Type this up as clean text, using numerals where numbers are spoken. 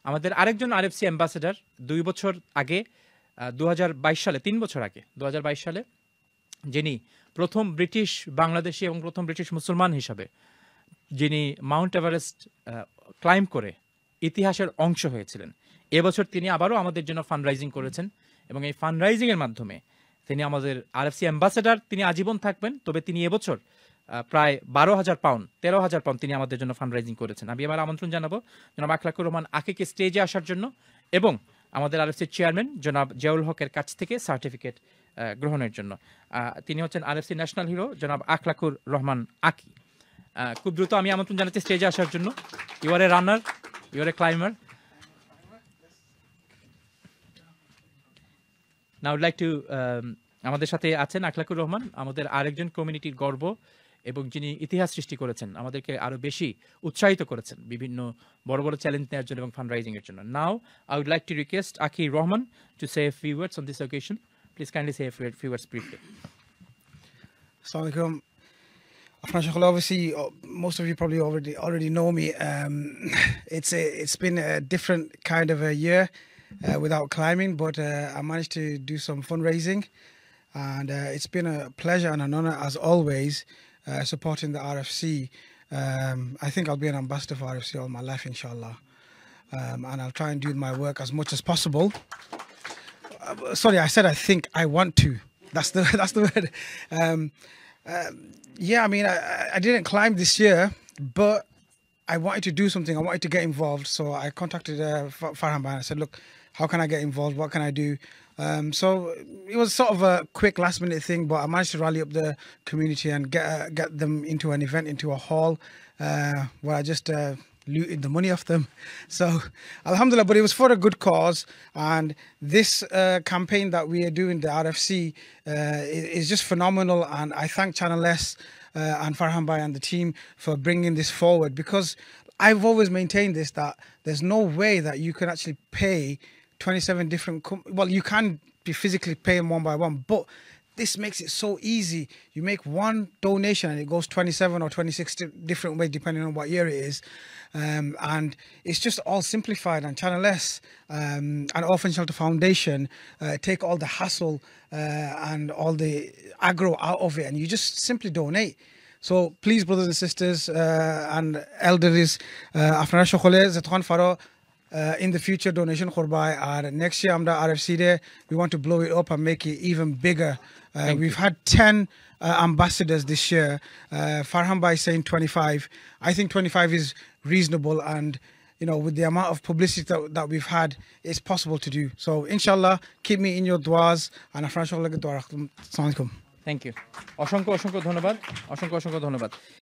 আমাদের আরেকজন RFC ambassador ২ বছর আগে ২০২২ সালে ৩ বছর আগে ২০২২ সালে যিনি প্রথম ব্রিটিশ বাংলাদেশী এবং প্রথম ব্রিটিশ মুসলমান হিসাবে যিনি মাউন্ট এভারেস্ট ক্লাইম্ব করে ইতিহাসের অংশ হয়েছিলেন, এবছর তিনি আবারও আমাদের জন্য ফান্ড রাইজিং করেছেন এবং এই ফান্ড রাইজিংয়ের মাধ্যমে তিনি আমাদের আরএফসি অ্যাম্বাসেডর, তিনি আজীবন থাকবেন। তবে তিনি এবছর প্রায় ১২,০০০ পাউন্ড ১৩,০০০ পাউন্ড তিনি আমাদের জন্য ফান্ড রাইজিং করেছেন। আমি এবার আমন্ত্রণ জানাবো জনাব আখলাকুর রহমান আকিকে স্টেজে আসার জন্য এবং আমাদের আরএফসির চেয়ারম্যান জনাব জিয়াউল হকের কাছ থেকে সার্টিফিকেট গ্রহণের জন্য। তিনি হচ্ছেন আরএফসি ন্যাশনাল হিরো জনাব আখলাকুর রহমান আকি। খুব দ্রুত আমি আমন্ত্রণ জানাচ্ছি স্টেজে আসার জন্য। You are a runner, you are a climber. Now would like to আমাদের সাথে আছেন আখলাকুর রহমান, আমাদের আরেকজন কমিউনিটির গর্ব এবং যিনি ইতিহাস সৃষ্টি করেছেন, আমাদেরকে আরো বেশি উৎসাহিত করেছেন বিভিন্ন বড় বড় চ্যালেঞ্জ নেওয়ার জন্য এবং ফান্ড রাইজিং এর জন্য। Now I would like to request Aki Rahman to say a few words on this occasion. Please kindly say a few words briefly. Assalamu alaikum. Obviously, most of you probably already know me. It's been a different kind of a year without climbing, but I managed to do some fundraising, and it's been a pleasure and an honor as always supporting the RFC. I think I'll be an ambassador for RFC all my life, inshallah, and I'll try and do my work as much as possible. Sorry, I said I think. I want to. That's the word. Yeah, I mean, I didn't climb this year, but I wanted to do something. I wanted to get involved. So I contacted Farhan Bhai and I said, look, how can I get involved? What can I do? So it was sort of a quick last minute thing, but I managed to rally up the community and get them into an event, into a hall where I just looted the money off them. So alhamdulillah, but it was for a good cause. And this campaign that we are doing, the RFC, is just phenomenal. And I thank Channel S and Farhan Bhai and the team for bringing this forward, because I've always maintained this, that there's no way that you can actually pay 27 different, well, you can be physically paying one by one, but this makes it so easy. You make one donation and it goes 27 or 26 different ways depending on what year it is. And it's just all simplified, and Channel S and Orphan Shelter Foundation take all the hassle and all the aggro out of it, and you just simply donate. So please, brothers and sisters and elders, in the future donation khurbai, and next year amda RFC day we want to blow it up and make it even bigger. We've had 10 ambassadors this year. Farhan Bhai saying 25. I think 25 is reasonable, and you know, with the amount of publicity that we've had, it's possible to do. So inshallah, keep me in your duas, and Assalamu alaikum. Thank you. অসংখ্য ধন্যবাদ, অসংখ্য ধন্যবাদ।